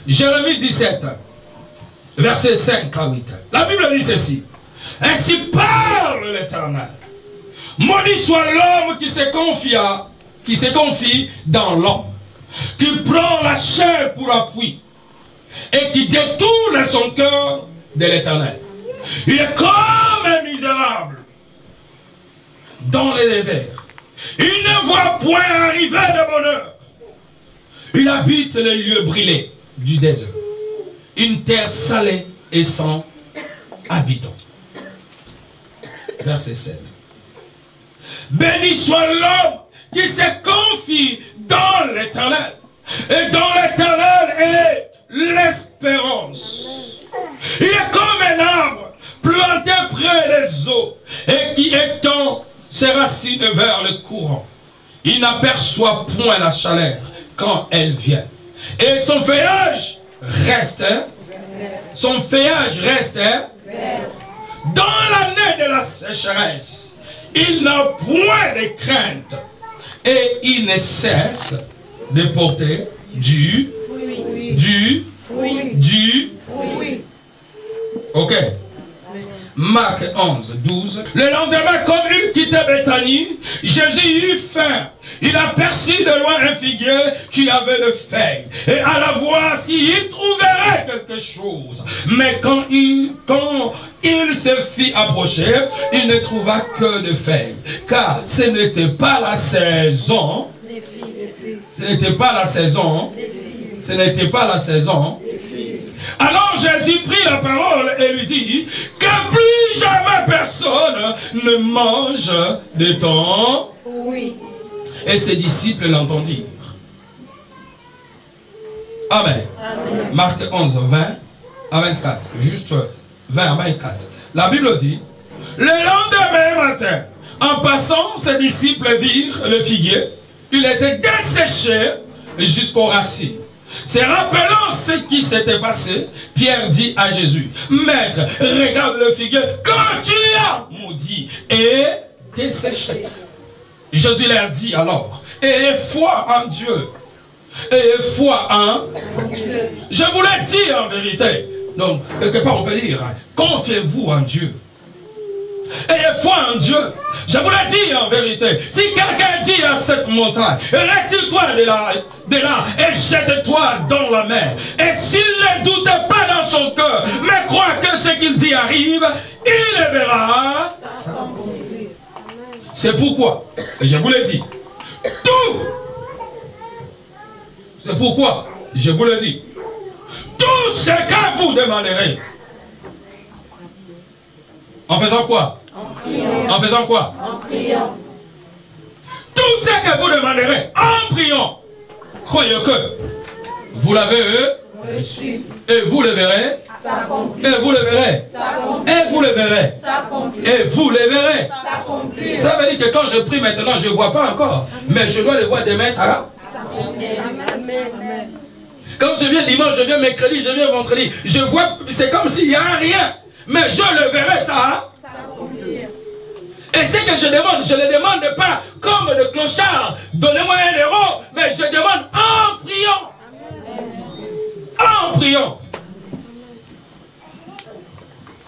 Jérémie 17, verset 5 à 8. La Bible dit ceci. Ainsi parle l'Éternel. Maudit soit l'homme qui se confie dans l'homme, qui prend la chair pour appui et qui détourne son cœur de l'Éternel. Il est comme un misérable dans le désert. Il ne voit point arriver de bonheur. Il habite les lieux brûlés du désert. Une terre salée et sans habitants. Verset 7. Béni soit l'homme qui se confie dans l'Éternel. Et dans l'Éternel est l'espérance. Il est comme un arbre planté près des eaux et qui étend ses racines vers le courant. Il n'aperçoit point la chaleur quand elle vient. Et son feuillage reste. Son feuillage reste. Dans l'année de la sécheresse. Il n'a point de crainte et il ne cesse de porter du ok. Marc 11, 12. Le lendemain, comme il quittait Béthanie, Jésus eut faim. Il aperçut de loin un figuier qui avait de feuilles. Et à la voir s'il trouverait quelque chose. Mais quand il se fit approcher, il ne trouva que de feuilles. Car ce n'était pas la saison. Ce n'était pas la saison. Ce n'était pas la saison. Alors Jésus prit la parole et lui dit que plus jamais personne ne mange de ton. Oui. Et ses disciples l'entendirent. Amen. Amen. Marc 11, 20 à 24. Juste 20 à 24. La Bible dit, le lendemain matin, en passant, ses disciples virent le figuier. Il était desséché jusqu'aux racines. Se rappelant ce qui s'était passé, Pierre dit à Jésus, Maître, regarde le figuier quand tu as maudit et desséché. Jésus leur dit alors, ayez foi en Dieu. Ayez foi en Dieu. Je vous l'ai dit en vérité. Donc, quelque part on peut dire, confiez-vous en Dieu. Ayez foi en Dieu. Je vous l'ai dit en vérité. Si quelqu'un dit à cette montagne, retire-toi de là et jette-toi dans la mer. Et s'il ne doute pas dans son cœur, mais croit que ce qu'il dit arrive, il le verra. C'est pourquoi, je vous l'ai dit, tout, c'est pourquoi, je vous l'ai dit, tout ce que vous demanderez, en faisant quoi? En faisant quoi? En priant. Tout ce que vous demanderez en priant, croyez que vous l'avez reçu. Et vous le verrez. Et vous le verrez. Et vous le verrez. Et vous le verrez. Ça veut dire que quand je prie maintenant, je ne vois pas encore. Mais je dois le voir demain, ça. Quand je viens dimanche, je viens mercredi, je viens vendredi. Je vois, c'est comme s'il n'y a rien. Mais je le verrai, ça. Et ce que je demande, je ne le demande pas comme le clochard. Donnez-moi 1 euro, mais je demande en priant. En priant.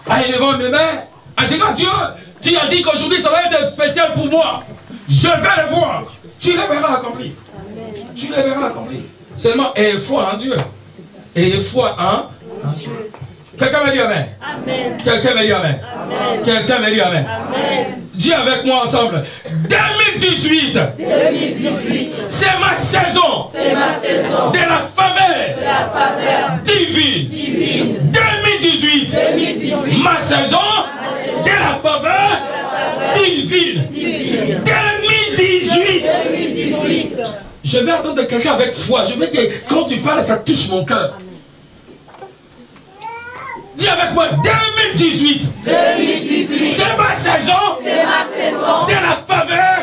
Ah, il devant mes mains. En disant, Dieu, tu as dit qu'aujourd'hui ça va être spécial pour moi. Je vais le voir. Tu le verras accompli. Tu le verras accompli. Seulement, ayez foi en Dieu. Ayez foi en Dieu. Quelqu'un me dit Amen. Amen. Quelqu'un me dit Amen. Amen. Quelqu'un me dit Amen. Amen. Dis avec moi ensemble. 2018. C'est ma saison. C'est ma saison. De la faveur. De la faveur. Divine. 2018. Ma saison. De la faveur. Divine. 2018. Je vais attendre quelqu'un avec foi. Je veux que quand tu parles, ça touche mon cœur. Dis avec moi, 2018. C'est ma saison. C'est ma saison. De la faveur.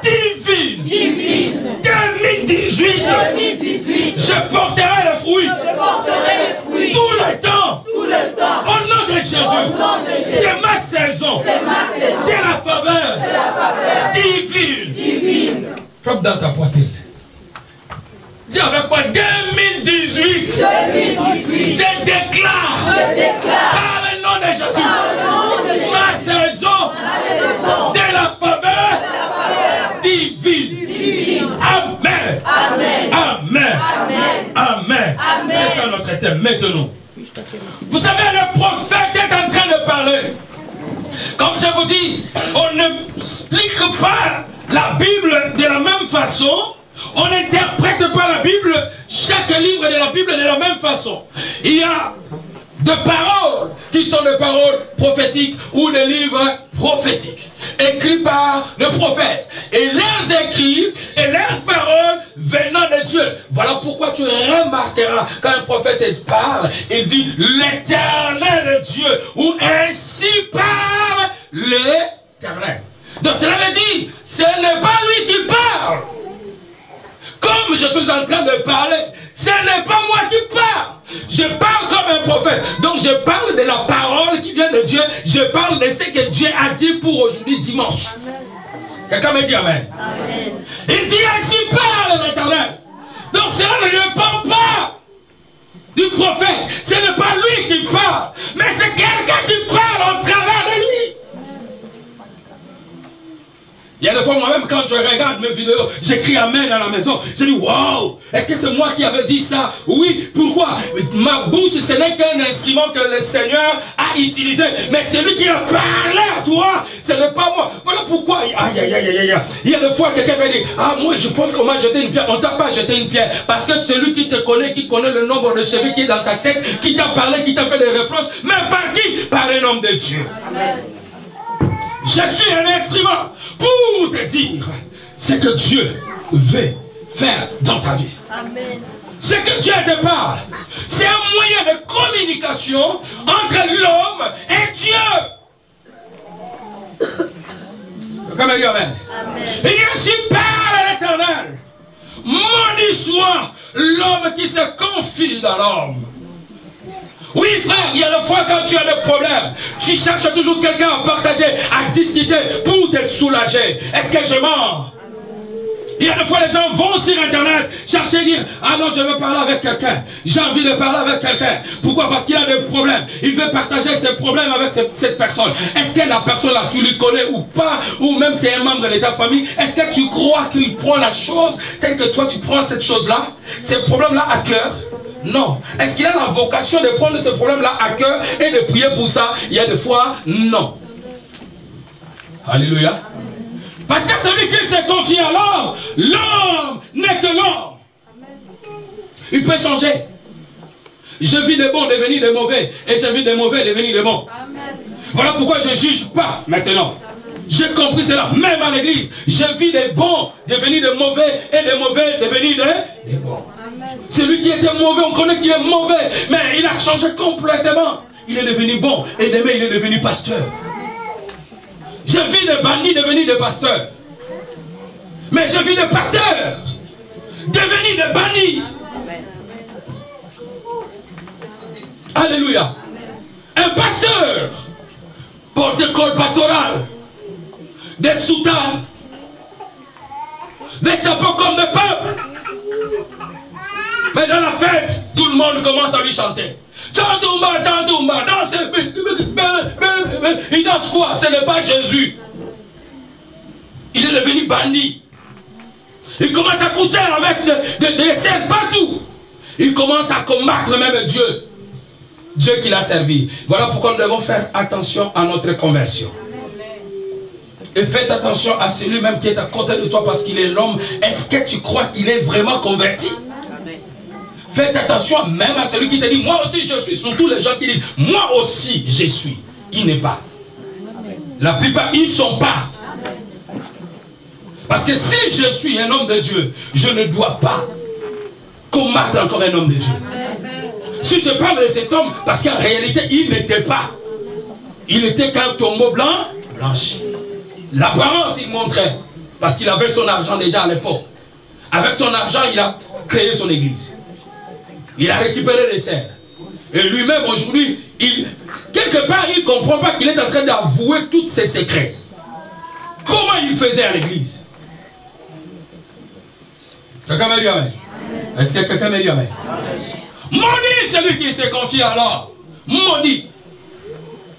Divine. 2018. Je porterai le fruit. Tout le temps. Au nom de Jésus. C'est ma saison. De la faveur. Divine. Frappe dans ta poitrine. Dis avec moi, 2018. Je déclare par le nom de Jésus ma saison de la faveur divine. Amen. Amen. Amen. C'est ça notre thème maintenant. Vous savez, le prophète est en train de parler. Comme je vous dis, on n'explique pas la Bible de la même façon. On n'interprète pas la Bible, chaque livre de la Bible de la même façon. Il y a des paroles qui sont des paroles prophétiques ou des livres prophétiques écrits par le prophète. Et leurs écrits et leurs paroles venant de Dieu. Voilà pourquoi tu remarqueras quand un prophète parle, il dit l'Éternel Dieu, ou ainsi parle l'Éternel. Donc cela veut dire, ce n'est pas lui qui parle. Comme je suis en train de parler, ce n'est pas moi qui parle. Je parle comme un prophète. Donc je parle de la parole qui vient de Dieu. Je parle de ce que Dieu a dit pour aujourd'hui dimanche. Quelqu'un me dit amen. Amen. Il dit ainsi parle l'Éternel. Donc cela ne dépend pas du prophète. Ce n'est pas lui qui parle. Mais c'est quelqu'un qui parle au travers de lui. Il y a des fois, moi-même, quand je regarde mes vidéos, j'écris Amen à la maison. Je dis, wow, est-ce que c'est moi qui avais dit ça? Oui, pourquoi? Ma bouche, ce n'est qu'un instrument que le Seigneur a utilisé. Mais celui qui a parlé à toi, ce n'est pas moi. Voilà pourquoi, aïe, aïe, aïe, aïe, aïe. Il y a des fois, quelqu'un va dire, ah, moi, je pense qu'on m'a jeté une pierre. On ne t'a pas jeté une pierre. Parce que celui qui te connaît, qui connaît le nombre de cheveux qui est dans ta tête, qui t'a parlé, qui t'a fait des reproches, mais par qui? Par un homme de Dieu. Amen. Je suis un instrument pour te dire ce que Dieu veut faire dans ta vie. Amen. Ce que Dieu te parle, c'est un moyen de communication entre l'homme et Dieu. Comme il dit Amen. Et ainsi parle à l'Éternel. Maudit soit l'homme qui se confie dans l'homme. Oui frère, il y a des fois quand tu as des problèmes, tu cherches toujours quelqu'un à partager, à discuter pour te soulager. Est-ce que je mens? Il y a des fois les gens vont sur internet chercher et dire, ah non je veux parler avec quelqu'un, j'ai envie de parler avec quelqu'un. Pourquoi? Parce qu'il a des problèmes, il veut partager ses problèmes avec cette personne. Est-ce que la personne là tu lui connais ou pas? Ou même c'est un membre de ta famille? Est-ce que tu crois qu'il prend la chose telle que toi tu prends cette chose là, ces problèmes là à cœur? Non. Est-ce qu'il a la vocation de prendre ce problème-là à cœur et de prier pour ça? Il y a des fois, non. Alléluia. Parce que celui qui se confie à l'homme, l'homme n'est que l'homme. Il peut changer. Je vis de bons, devenir de mauvais. Et je vis de mauvais, devenir de bons. Voilà pourquoi je ne juge pas maintenant. J'ai compris cela, même à l'église. Je vis des bons, devenir de mauvais, et de mauvais, devenir de bons. Celui qui était mauvais, on connaît qu'il est mauvais, mais il a changé complètement. Il est devenu bon, et demain il est devenu pasteur. Je vis de bandits devenir de pasteurs. Mais je vis de pasteurs, devenir de bandits. Alléluia. Un pasteur porte des cols pastorales, des soutanes, des chapeaux comme des peuples. Mais dans la fête, tout le monde commence à lui chanter. Chantoumba, chantoumba, danse. Il danse quoi? Ce n'est pas Jésus. Il est devenu bandit. Il commence à coucher avec des scènes partout. Il commence à combattre même Dieu. Dieu qui l'a servi. Voilà pourquoi nous devons faire attention à notre conversion. Et faites attention à celui même qui est à côté de toi parce qu'il est l'homme. Est-ce que tu crois qu'il est vraiment converti? Faites attention même à celui qui te dit, moi aussi je suis. Surtout les gens qui disent, moi aussi je suis. Il n'est pas. La plupart, ils ne sont pas. Parce que si je suis un homme de Dieu, je ne dois pas combattre encore un homme de Dieu. Si je parle de cet homme, parce qu'en réalité, il n'était pas. Il était qu'un tombeau blanc, blanchi. L'apparence, il montrait. Parce qu'il avait son argent déjà à l'époque. Avec son argent, il a créé son église. Il a récupéré les serres. Et lui-même, aujourd'hui, quelque part, il ne comprend pas qu'il est en train d'avouer tous ses secrets. Comment il faisait à l'église? Quelqu'un m'a dit amen? Est-ce que quelqu'un m'a dit amen? Maudit celui qui se confie alors. Maudit.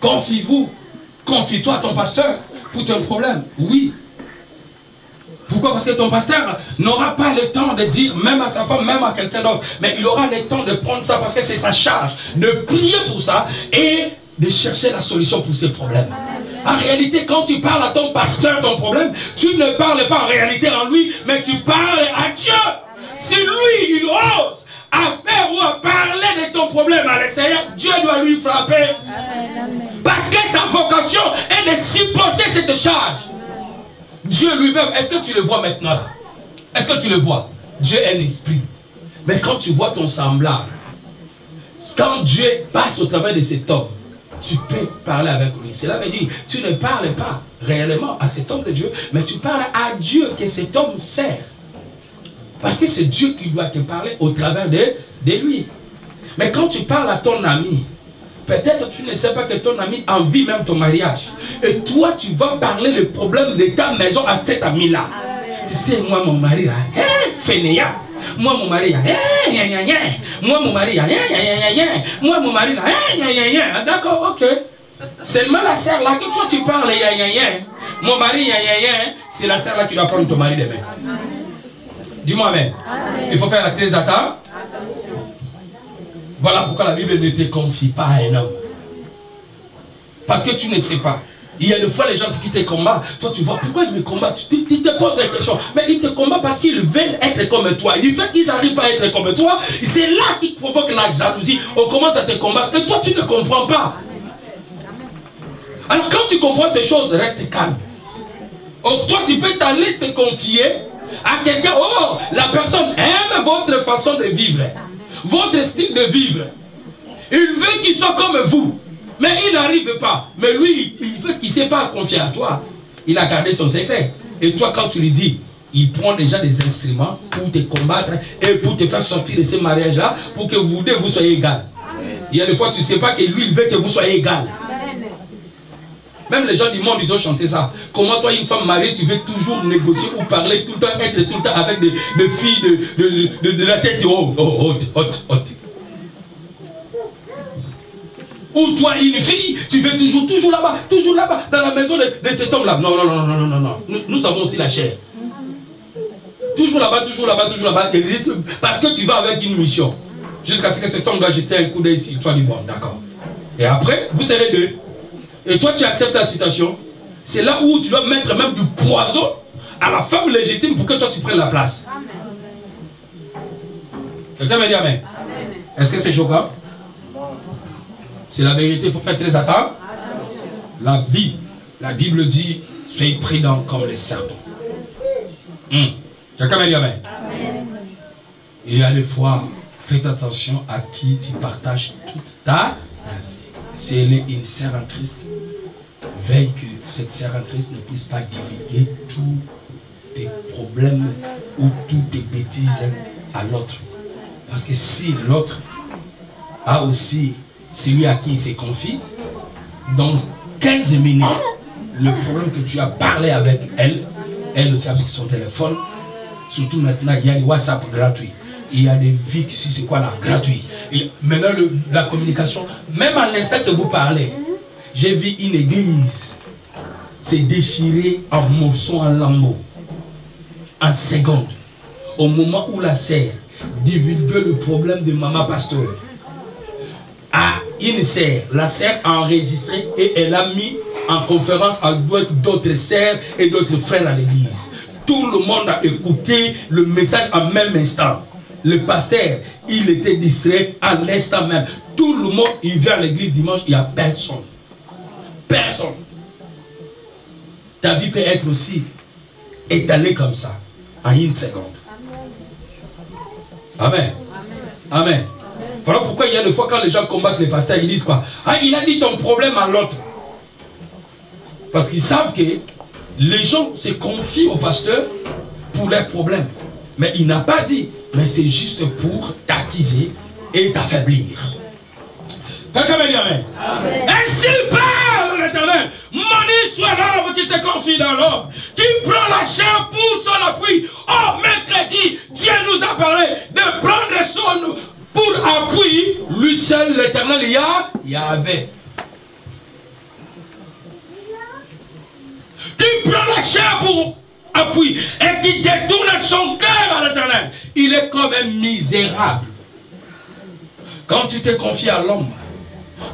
Confie-vous. Confie-toi à ton pasteur pour ton problème. Oui. Pourquoi? Parce que ton pasteur n'aura pas le temps de dire, même à sa femme, même à quelqu'un d'autre, mais il aura le temps de prendre ça parce que c'est sa charge, de prier pour ça et de chercher la solution pour ses problèmes. En réalité, quand tu parles à ton pasteur ton problème, tu ne parles pas en réalité en lui, mais tu parles à Dieu. Si lui, il ose à faire ou à parler de ton problème à l'extérieur, Dieu doit lui frapper. Parce que sa vocation est de supporter cette charge. Dieu lui-même, est-ce que tu le vois maintenant là? Est-ce que tu le vois? Dieu est un esprit. Mais quand tu vois ton semblable, quand Dieu passe au travers de cet homme, tu peux parler avec lui. Cela veut dire, tu ne parles pas réellement à cet homme de Dieu, mais tu parles à Dieu que cet homme sert. Parce que c'est Dieu qui doit te parler au travers de lui. Mais quand tu parles à ton ami, peut-être tu ne sais pas que ton ami envie même ton mariage. Et toi, tu vas parler le problème de ta maison à cet ami-là. Tu sais, moi, mon mari, là, fainéant. Moi, mon mari, là, moi, mon mari, là, moi, mon mari, là, d'accord, ok. Seulement la sœur là, que toi, tu parles, mon mari, c'est la sœur là qui doit prendre ton mari demain. Dis-moi même. Il faut faire très attention. Voilà pourquoi la Bible ne te confie pas à un homme. Parce que tu ne sais pas. Il y a des fois les gens qui te combattent. Toi tu vois, pourquoi ils me combattent? Tu te poses des questions. Mais ils te combattent parce qu'ils veulent être comme toi. Et du fait qu'ils n'arrivent pas à être comme toi, c'est là qu'ils provoquent la jalousie. On commence à te combattre. Et toi tu ne comprends pas. Alors quand tu comprends ces choses, reste calme. Oh, toi tu peux t'aller se confier à quelqu'un. Oh, la personne aime votre façon de vivre. Votre style de vivre. Il veut qu'il soit comme vous. Mais il n'arrive pas. Mais lui, il veut qu'il ne sait pas confier à toi. Il a gardé son secret. Et toi, quand tu lui dis, il prend déjà des instruments pour te combattre et pour te faire sortir de ces mariages-là pour que vous deux, vous soyez égales. Il y a des fois, tu ne sais pas que lui, il veut que vous soyez égales. Même les gens du monde, ils ont chanté ça. Comment toi, une femme mariée, tu veux toujours négocier ou parler tout le temps, être tout le temps avec des filles de la tête haute. Ou toi, une fille, tu veux toujours là-bas, dans la maison de cet homme-là. Non. Nous avons aussi la chair. Toujours là-bas. Parce que tu vas avec une mission. Jusqu'à ce que cet homme doit jeter un coup d'œil sur toi, du bon, d'accord. Et après, vous serez deux. Et toi, tu acceptes la situation. C'est là où tu dois mettre même du poison à la femme légitime pour que toi, tu prennes la place. Quelqu'un me dit amen. Est-ce que c'est choquant? C'est la vérité, il faut faire très attention. La vie, la Bible dit, soyez prudents comme les serpents. Quelqu'un me dit amen. Et il y a des fois, faites attention à qui tu partages toute ta vie. Si elle est une sœur en Christ, veille que cette sœur en Christ ne puisse pas divulguer tous tes problèmes ou toutes tes bêtises à l'autre. Parce que si l'autre a aussi celui à qui il se confie, dans 15 minutes, le problème que tu as parlé avec elle aussi avec son téléphone, surtout maintenant, il y a des WhatsApp gratuits. Il y a des vies, c'est quoi là, gratuits. Et maintenant, la communication, même à l'instant que vous parlez, j'ai vu une église se déchirer en morceaux, en lambeaux, en secondes, au moment où la sœur divulguait le problème de maman pasteur. À une sœur, la sœur a enregistré et elle a mis en conférence avec d'autres sœurs et d'autres frères à l'église. Tout le monde a écouté le message en même instant. Le pasteur, il était distrait à l'instant même. Tout le monde, il vient à l'église dimanche, il n'y a personne. Personne. Ta vie peut être aussi étalée comme ça, en une seconde. Amen. Amen. Voilà pourquoi il y a des fois quand les gens combattent les pasteurs, ils disent quoi? Ah, il a dit ton problème à l'autre. Parce qu'ils savent que les gens se confient au pasteur pour leurs problèmes. Mais il n'a pas dit, mais c'est juste pour t'accuser et t'affaiblir. Quelqu'un me dit amen. Ainsi parle l'Éternel. Maudit soit l'homme qui se confie dans l'homme, qui prend la chair pour son appui. Oh, mercredi, Dieu nous a parlé de prendre Pour appui, lui seul, l'Éternel, il y avait. Qui prend la chair pour appui et qui détourne son cœur à l'Éternel, il est comme un misérable. Quand tu te confies à l'homme,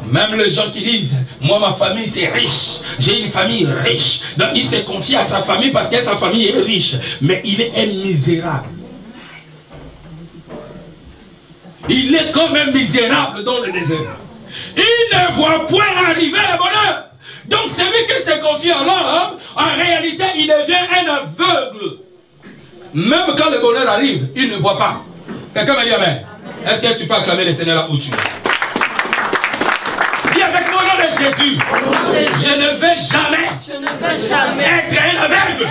même les gens qui disent, moi ma famille c'est riche, j'ai une famille riche. Donc il se confie à sa famille parce que sa famille est riche. Mais il est un misérable. Il est comme un misérable dans le désert. Il ne voit point arriver le bonheur. Donc celui qui se confie à l'homme, en réalité il devient un aveugle. Même quand le bonheur arrive, il ne voit pas. Quelqu'un m'a dit amen. Est-ce que tu peux acclamer le Seigneur là où tu es? Dis avec moi, au nom de Jésus, je ne vais jamais être un aveugle.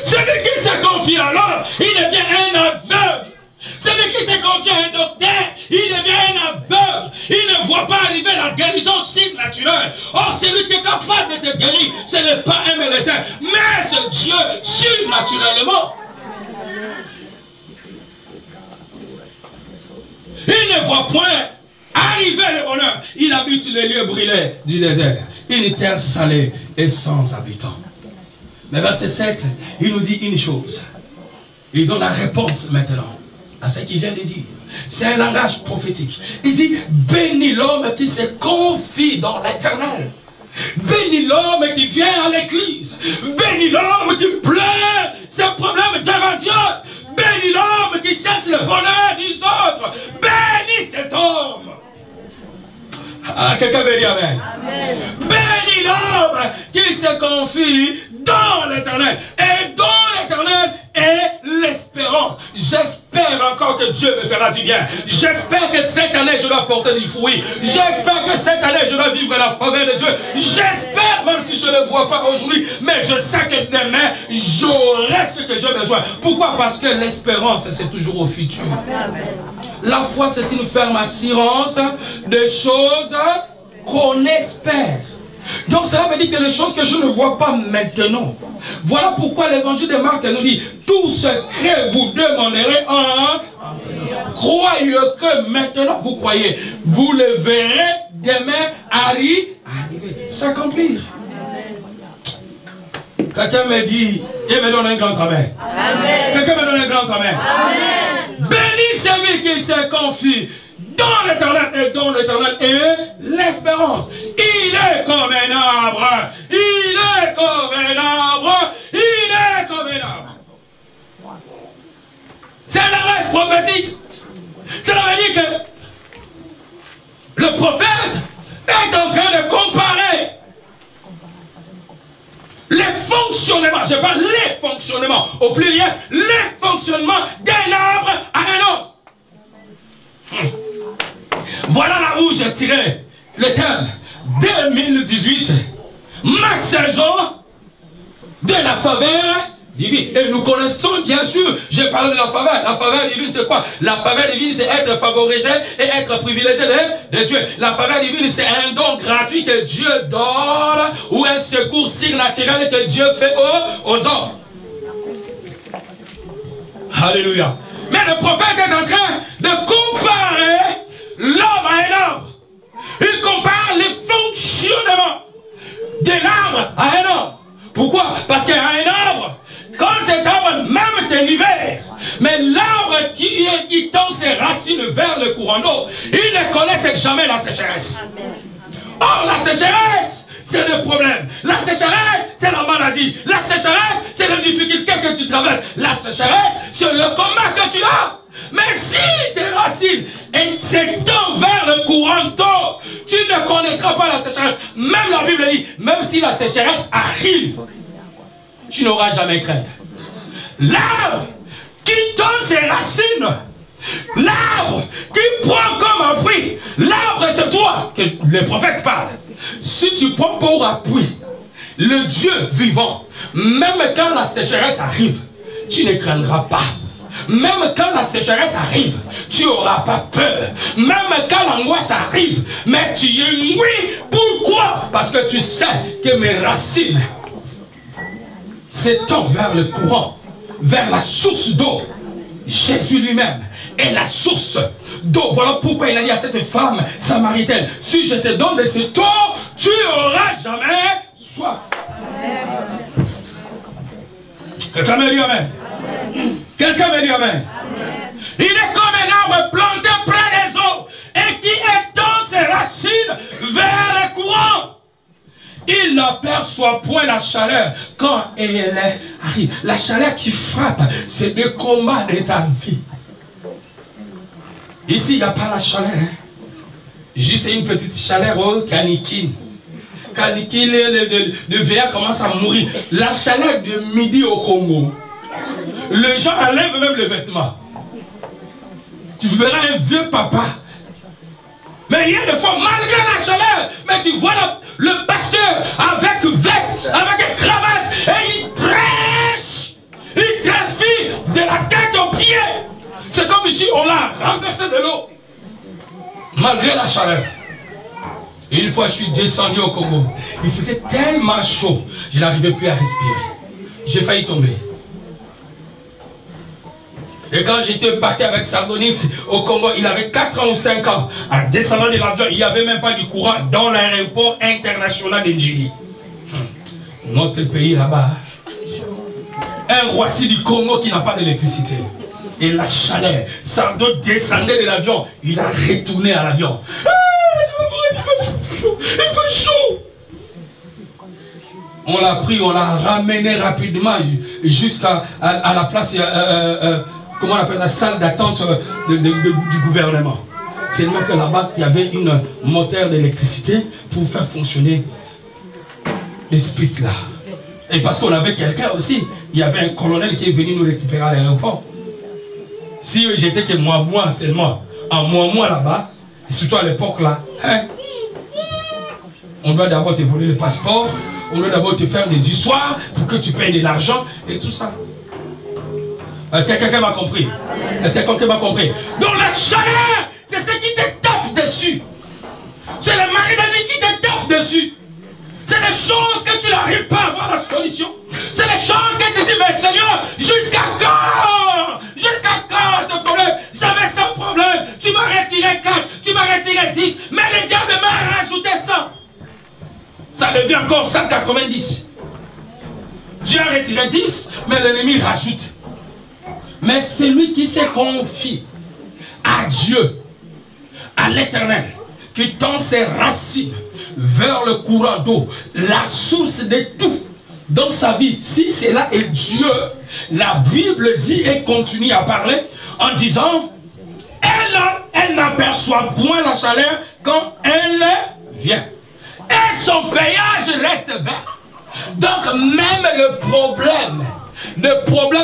Celui qui se confie à l'homme, il devient un aveugle. Celui qui se confie à un docteur, il devient un aveugle. Il ne voit pas arriver la guérison surnaturelle. Or, celui qui est capable de te guérir, ce n'est pas un médecin, mais c'est Dieu surnaturellement. Il ne voit point arriver le bonheur. Il habite les lieux brûlés du désert. Une terre salée et sans habitants. Mais verset 7, il nous dit une chose. Il donne la réponse maintenant à ce qu'il vient de dire. C'est un langage prophétique. Il dit, bénis l'homme qui se confie dans l'Éternel. Bénis l'homme qui vient à l'église. Bénis l'homme qui pleure ses problèmes devant Dieu. Bénis l'homme qui cherche le bonheur des autres. Bénis cet homme. Ah, quelqu'un bénit, amen. Amen. Bénis l'homme qui se confie dans l'Éternel. Et dans l'Éternel est l'espérance. J'espère encore que Dieu me fera du bien. J'espère que cette année je dois porter du fruit. J'espère que cette année je dois vivre la faveur de Dieu. J'espère, même si je ne le vois pas aujourd'hui, mais je sais que demain j'aurai ce que j'ai besoin. Pourquoi? Parce que l'espérance c'est toujours au futur. La foi c'est une ferme assurance des choses qu'on espère. Donc cela veut dire que les choses que je ne vois pas maintenant. Voilà pourquoi l'évangile de Marc nous dit, tout ce que vous demanderez en croyez que maintenant vous croyez. Vous le verrez demain arriver, s'accomplir. Quelqu'un me dit, et me donne un grand amen. Quelqu'un me donne un grand amen. Amen. Bénis celui qui se confie dans l'Éternel et dans l'Éternel est l'espérance. Il est comme un arbre. Il est comme un arbre. Il est comme un arbre. C'est la reste prophétique. Cela veut dire que le prophète est en train de comparer les fonctionnements, je parle les fonctionnements, au pluriel, les fonctionnements d'un arbre à un homme. Voilà là où j'ai tiré le thème 2018, ma saison de la faveur divine. Et nous connaissons bien sûr, j'ai parlé de la faveur. La faveur divine c'est quoi? La faveur divine c'est être favorisé et être privilégié de Dieu. La faveur divine c'est un don gratuit que Dieu donne ou un secours surnaturel que Dieu fait aux hommes. Alléluia. Mais le prophète est en train de comparer l'homme à un arbre. Il compare les fonctionnements de l'arbre à un homme. Pourquoi? Parce qu'à un arbre, quand cet arbre, même c'est l'hiver, mais l'arbre qui tend ses racines vers le courant d'eau, il ne connaît jamais la sécheresse. Or, la sécheresse, c'est le problème. La sécheresse, c'est la maladie. La sécheresse, c'est la difficulté que tu traverses. La sécheresse, c'est le combat que tu as. Mais si tes racines s'étendent vers le courant d'eau, tu ne connaîtras pas la sécheresse. Même la Bible dit, même si la sécheresse arrive, tu n'auras jamais crainte. L'arbre qui tend ses racines, l'arbre qui prend comme appui, l'arbre c'est toi que les prophètes parlent. Si tu prends pour appui le Dieu vivant, même quand la sécheresse arrive, tu ne craindras pas. Même quand la sécheresse arrive, tu n'auras pas peur. Même quand l'angoisse arrive, mais tu es oui. Pourquoi? Parce que tu sais que mes racines s'étendent vers le courant, vers la source d'eau. Jésus lui-même est la source d'eau. Voilà pourquoi il a dit à cette femme samaritaine, si je te donne de cette eau, tu n'auras jamais soif. Quelqu'un me dit amen. Quelqu'un me dit amen. Il est comme un arbre planté près des eaux et qui étend ses racines vers les courants. Il n'aperçoit point la chaleur quand elle arrive. La chaleur qui frappe, c'est le combat de ta vie. Ici, il n'y a pas la chaleur. Hein? Juste une petite chaleur au canicule. Canicule, le verre commence à mourir. La chaleur de midi au Congo. Les gens enlèvent même les vêtements. Tu verras un vieux papa. Mais il y a des fois, malgré la chaleur, mais tu vois le pasteur avec veste, avec une cravate, et il prêche. Il transpire de la tête aux pieds. C'est comme si on l'a renversé de l'eau. Malgré la chaleur. Une fois, je suis descendu au Congo. Il faisait tellement chaud, je n'arrivais plus à respirer. J'ai failli tomber. Et quand j'étais parti avec Sardonix au Congo, il avait 4 ans ou 5 ans. En descendant de l'avion, il n'y avait même pas du courant dans l'aéroport international d'Indjili. Notre pays là-bas, un Roissy du Congo qui n'a pas d'électricité. Et la chaleur, Sardo descendait de l'avion, il a retourné à l'avion. Il fait chaud. On l'a pris, on l'a ramené rapidement jusqu'à la place... comment on appelle la salle d'attente du gouvernement. C'est seulement que là-bas, il y avait une moteur d'électricité pour faire fonctionner l'esprit là. Et parce qu'on avait quelqu'un aussi, il y avait un colonel qui est venu nous récupérer à l'aéroport. Si j'étais que moi seulement, en moi là-bas, et surtout à l'époque là, hein, on doit d'abord te voler le passeport, on doit d'abord te faire des histoires pour que tu payes de l'argent et tout ça. Est-ce que quelqu'un m'a compris? Est-ce que quelqu'un m'a compris? Donc la chaleur, c'est ce qui te tape dessus. C'est le mari de vie qui te tape dessus. C'est les choses que tu n'arrives pas à avoir la solution. C'est les choses que tu dis, mais Seigneur, jusqu'à quand? Jusqu'à quand ce problème? J'avais 100 problèmes. Tu m'as retiré 4, tu m'as retiré 10, mais le diable m'a rajouté 100. Ça devient encore 190. Dieu a retiré 10, mais l'ennemi rajoute. Mais celui qui se confie à Dieu, à l'Éternel, qui tend ses racines vers le courant d'eau, la source de tout dans sa vie, si cela est Dieu, la Bible dit et continue à parler en disant, elle n'aperçoit point la chaleur quand elle vient. Et son feuillage reste vert. Donc même le problème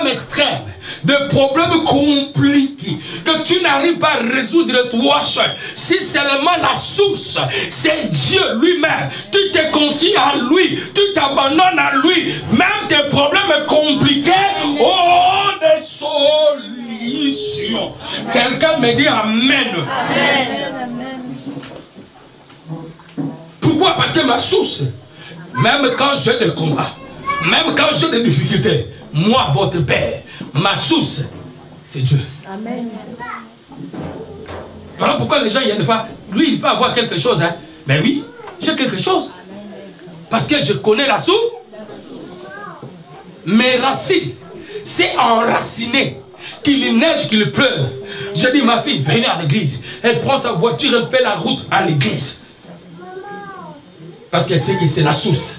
extrême, de problèmes compliqués que tu n'arrives pas à résoudre toi seul. Si seulement la source, c'est Dieu lui-même, tu te confies à lui, tu t'abandonnes à lui, même tes problèmes compliqués auront des solutions. Quelqu'un me dit Amen. Amen. Pourquoi? Parce que ma source, même quand j'ai des combats, même quand j'ai des difficultés, moi, votre Père, ma source, c'est Dieu. Amen. Voilà pourquoi les gens, il y a des fois, lui, il peut avoir quelque chose. Hein. Mais oui, j'ai quelque chose. Parce que je connais la source. Mes racines, c'est enraciné. Qu'il neige, qu'il pleuve. Je dis, ma fille, venez à l'église. Elle prend sa voiture, elle fait la route à l'église. Parce qu'elle sait que c'est la source.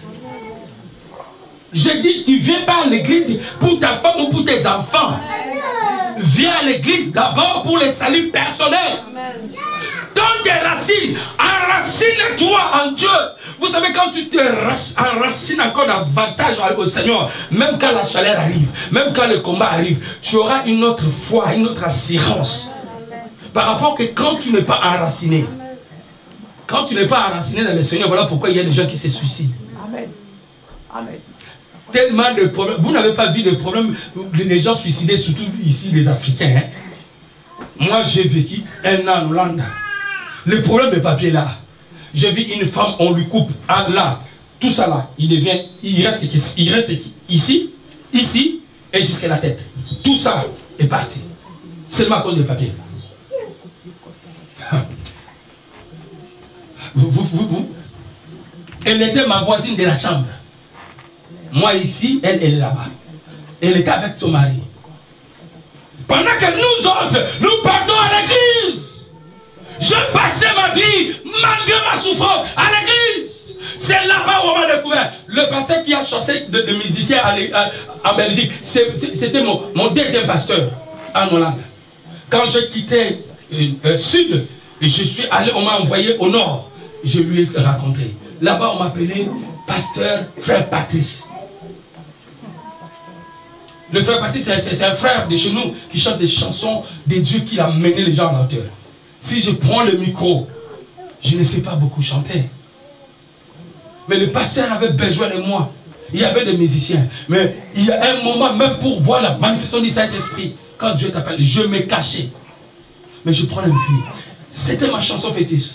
Je dis, tu ne viens pas à l'église pour ta femme ou pour tes enfants. Viens à l'église d'abord pour le salut personnel. Dans tes racines, enracine-toi en Dieu. Vous savez, quand tu te enracines encore davantage au Seigneur, même quand la chaleur arrive, même quand le combat arrive, tu auras une autre foi, une autre assurance. Par rapport que quand tu n'es pas enraciné. Quand tu n'es pas enraciné dans le Seigneur, voilà pourquoi il y a des gens qui se suicident. Amen. Amen. Tellement de problèmes. Vous n'avez pas vu de problèmes, les gens suicidés, surtout ici les Africains. Hein? Moi j'ai vécu 1 an en Hollande. Le problème de papier là. J'ai vu une femme, on lui coupe là, tout ça là, il reste ici, et jusqu'à la tête. Tout ça est parti. Seulement à cause de papier. Elle était ma voisine de la chambre. Moi ici, elle est là-bas. Elle était avec son mari. Pendant que nous autres, nous partons à l'église. Je passais ma vie, malgré ma souffrance, à l'église. C'est là-bas où on m'a découvert. Le pasteur qui a chassé de musiciens en Belgique, c'était mon deuxième pasteur en Hollande. Quand je quittais Sud, et je suis allé, on m'a envoyé au Nord. Je lui ai raconté. Là-bas, on m'appelait pasteur frère Patrice. Le frère Patrice, c'est un frère de chez nous qui chante des chansons de Dieu qui a mené les gens en hauteur. Si je prends le micro, je ne sais pas beaucoup chanter. Mais le pasteur avait besoin de moi. Il y avait des musiciens. Mais il y a un moment, même pour voir la manifestation du Saint-Esprit, quand Dieu t'appelle, je me cachais. Mais je prends le pied. C'était ma chanson fétiche.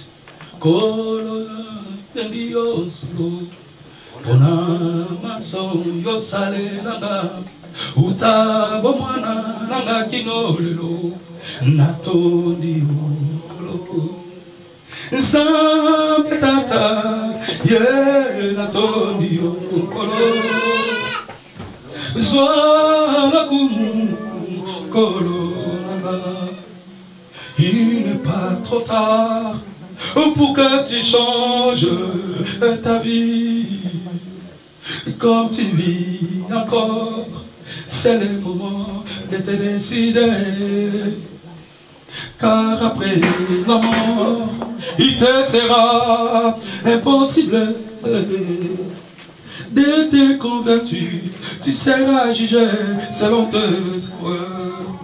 Il n'est pas trop tard pour que tu changes ta vie. Comme tu vis encore, c'est le moment de te décider. Car après la mort, il te sera impossible de te convertir. Tu seras jugé selon tes œuvres.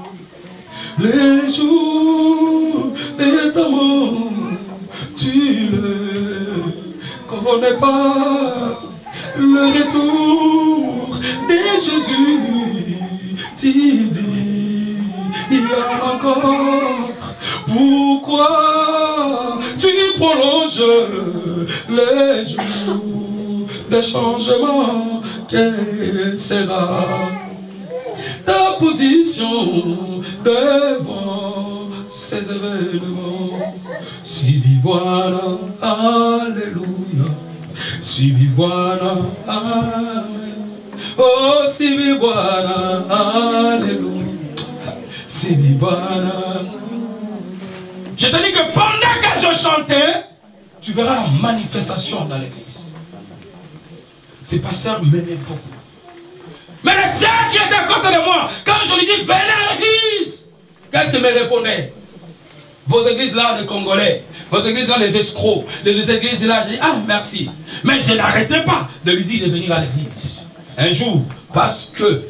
Les jours de ta mort, tu ne connais pas. Le retour de Jésus, tu dis, il y a encore. Pourquoi tu prolonges les jours de changement? Quelle sera ta position devant ces événements? Si Bwana, alléluia. Si Bwana, amen. Oh, si Bwana, alléluia. Si Bwana. Je te dis que pendant que je chantais, tu verras la manifestation dans l'église. Ces pasteurs m'aimaient beaucoup. Mais le sœur qui était à côté de moi, quand je lui dis venez à l'église, qu'est-ce qu'il me répondait? Vos églises là, les Congolais, vos églises là, les escrocs, les églises là, je dis ah merci. Mais je n'arrêtais pas de lui dire de venir à l'église. Un jour, parce que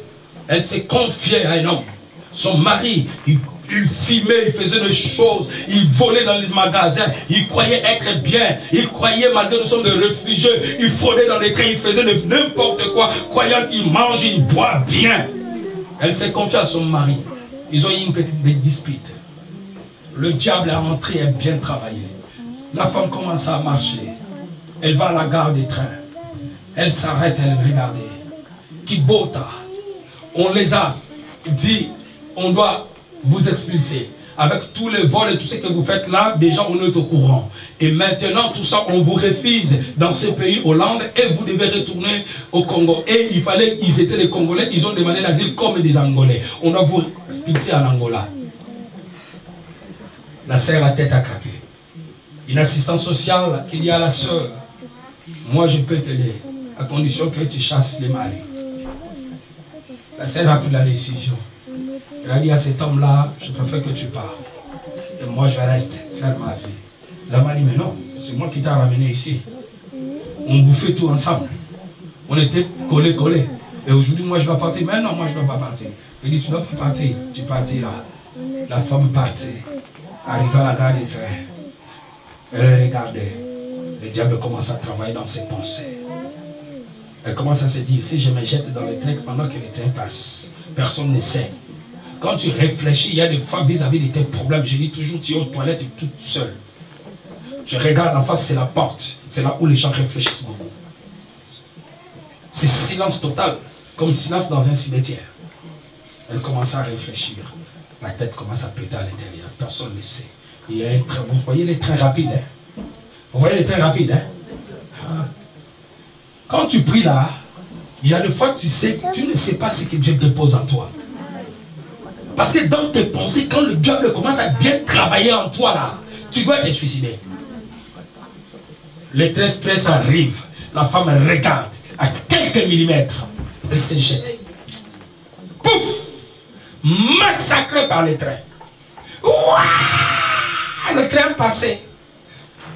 elle s'est confiée à un homme, son mari, il filmait, il faisait des choses, il volait dans les magasins, il croyait être bien, il croyait malgré nous sommes des réfugiés, il fraudait dans les trains, il faisait n'importe quoi, croyant qu'il mange, il boit bien. Elle s'est confiée à son mari. Ils ont eu une petite dispute. Le diable est rentré et bien travaillé. La femme commence à marcher. Elle va à la gare des trains. Elle s'arrête, elle regarde. Kibota. On les a dit, on doit vous expulser. Avec tous les vols et tout ce que vous faites là, déjà on est au courant. Et maintenant, tout ça, on vous refuse dans ce pays, Hollande, et vous devez retourner au Congo. Et il fallait, ils étaient des Congolais, ils ont demandé l'asile comme des Angolais. On doit vous expulser en Angola. La sœur, la tête a craqué. Une assistance sociale qui dit à la sœur, moi je peux t'aider, à condition que tu chasses les maris. La sœur a pris la décision. Elle a dit à cet homme-là, je préfère que tu pars. Et moi je reste faire ma vie. La m'a dit, mais non, c'est moi qui t'ai ramené ici. On bouffait tout ensemble. On était collés. Et aujourd'hui, moi je dois partir. Mais non, moi je ne dois pas partir. Il dit, tu ne dois pas partir, tu partiras. La femme partait. Arrivé à la gare des trains, elle regardait. Le diable commence à travailler dans ses pensées. Elle commence à se dire, si je me jette dans le train pendant que le train passe, personne ne sait. Quand tu réfléchis, il y a des fois vis-à-vis de tes problèmes, je dis toujours, tu es aux toilettes et toute seule. Tu regardes en face, c'est la porte. C'est là où les gens réfléchissent beaucoup. C'est silence total, comme silence dans un cimetière. Elle commence à réfléchir. La tête commence à péter à l'intérieur. Personne ne sait. Il y a un train. Vous voyez les trains rapides. Hein? Vous voyez les trains rapides, hein? Quand tu pries là, il y a des fois que tu ne sais pas ce que Dieu dépose en toi. Parce que dans tes pensées, quand le diable commence à bien travailler en toi là, tu dois te suicider. Le train express arrive, la femme regarde, à quelques millimètres, elle se jette. Pouf! Massacré par le train. Ouah! Le train passé.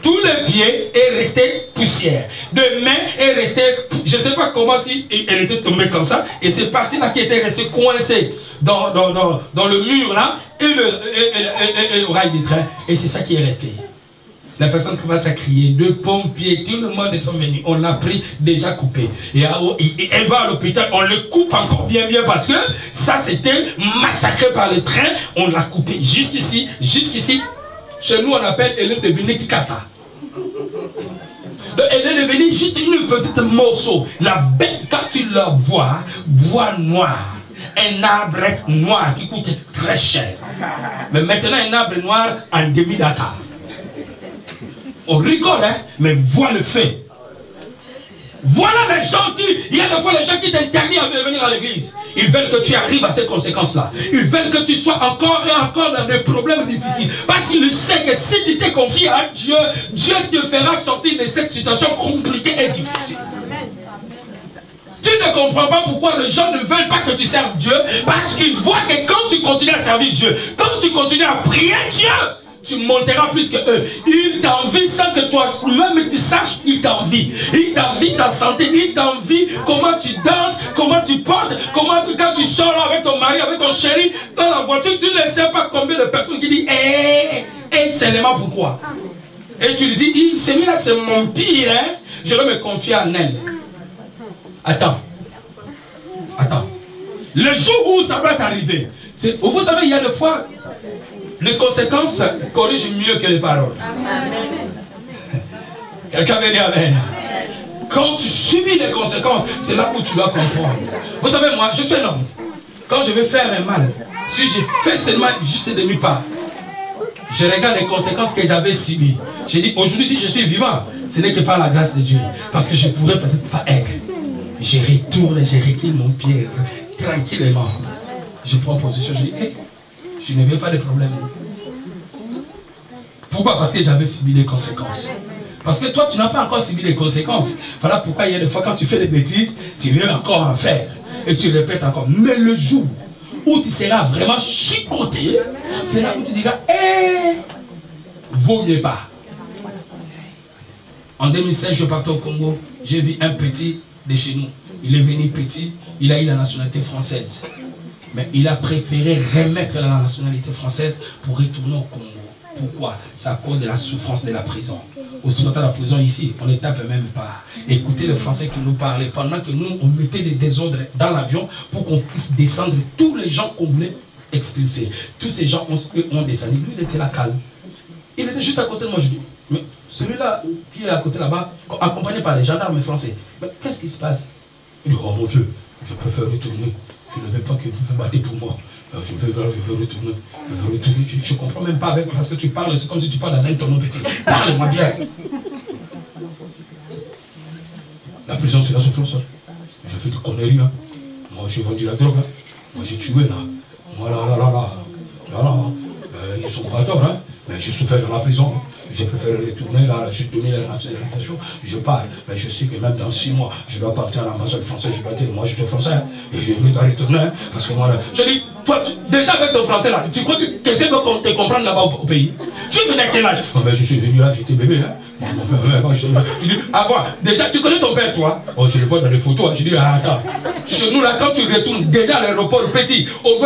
Tout le pied est resté poussière. De main est resté, je ne sais pas comment si elle était tombée comme ça. Et c'est parti là qui était resté coincé dans le mur là. Et le rail du train. Et c'est ça qui est resté. La personne commence à crier, deux pompiers, tout le monde sont venus. On l'a pris déjà coupé. Et elle va à l'hôpital, on le coupe encore bien parce que ça c'était massacré par le train. On l'a coupé jusqu'ici. Chez nous on appelle, elle est devenue Kikata. Donc, elle est devenue juste une petite morceau. La bête, quand tu la vois, bois noir. Un arbre noir qui coûte très cher. Mais maintenant un arbre noir en demi-data. On rigole, hein, mais vois le fait. Voilà les gens qui... Il y a des fois les gens qui t'interdisent de venir à l'église. Ils veulent que tu arrives à ces conséquences-là. Ils veulent que tu sois encore et encore dans des problèmes difficiles. Parce qu'ils savent que si tu t'es confié à Dieu, Dieu te fera sortir de cette situation compliquée et difficile. Tu ne comprends pas pourquoi les gens ne veulent pas que tu serves Dieu. Parce qu'ils voient que quand tu continues à servir Dieu, quand tu continues à prier Dieu, tu monteras plus que eux. Il t'envie sans que toi-même tu saches, il t'envie. Il t'envie ta santé, il t'envie comment tu danses, comment tu portes, quand tu sors avec ton mari, avec ton chéri, dans la voiture, tu ne sais pas combien de personnes qui disent seulement pourquoi. Et tu lui dis, celui-là c'est mon pire, hein? Je vais me confier en elle. Attends. Le jour où ça va t'arriver, vous savez, il y a des fois, les conséquences corrigent mieux que les paroles. Quelqu'un me dit amen. Quand tu subis les conséquences, c'est là où tu dois comprendre. Vous savez, moi, je suis un homme. Quand je vais faire un mal, si j'ai fait seulement juste demi-pas, je regarde les conséquences que j'avais subies. J'ai dit, aujourd'hui, si je suis vivant, ce n'est que par la grâce de Dieu. Parce que je ne pourrais peut-être pas être. Je retourne et je recule mon pied tranquillement. Je prends position, je dis, je ne veux pas de problème. Pourquoi? Parce que j'avais subi les conséquences. Parce que toi, tu n'as pas encore subi les conséquences. Voilà pourquoi il y a des fois, quand tu fais des bêtises, tu veux encore en faire. Et tu répètes encore. Mais le jour où tu seras vraiment chicoté, c'est là où tu diras, vaut mieux pas. En 2016, je partais au Congo. J'ai vu un petit de chez nous. Il est venu petit, il a eu la nationalité française. Mais il a préféré remettre la nationalité française pour retourner au Congo. Pourquoi? C'est à cause de la souffrance de la prison. Aussi longtemps la prison ici, on ne tape même pas. Écoutez les Français qui nous parlaient pendant que nous, on mettait des désordres dans l'avion pour qu'on puisse descendre tous les gens qu'on voulait expulser. Tous ces gens ont descendu. Lui, il était là calme. Il était juste à côté de moi. Je dis, mais celui-là qui est à côté là-bas, accompagné par les gendarmes français, mais qu'est-ce qui se passe? Il dit, oh mon Dieu, je préfère retourner. Je ne veux pas que vous vous battez pour moi. Je veux retourner. Je ne comprends même pas avec moi parce que tu parles, c'est comme si tu parles dans un tonneau petit. Parle-moi bien. La prison, c'est la souffrance. J'ai fait des conneries. Hein. Moi, j'ai vendu la drogue. Hein. Moi, j'ai tué là. Moi, là. Ils sont pas tort, hein. Mais j'ai souffert dans la prison. J'ai préféré retourner là, j'ai donné la nationalisation, je parle. Mais je sais que même dans 6 mois, je dois partir à l'ambassade française, je dois dire, moi je suis français, hein, et je vais retourner, hein, parce que moi là, je dis, toi, déjà avec ton français là, tu crois que quelqu'un veut te comprendre là-bas au pays? Tu venais à quel âge? Oh, mais je suis venu là, j'étais bébé, hein. Tu dis, déjà, tu connais ton père, toi? Oh, je le vois dans les photos, hein. Je dis, attends, chez nous là, quand tu retournes, déjà à l'aéroport petit, au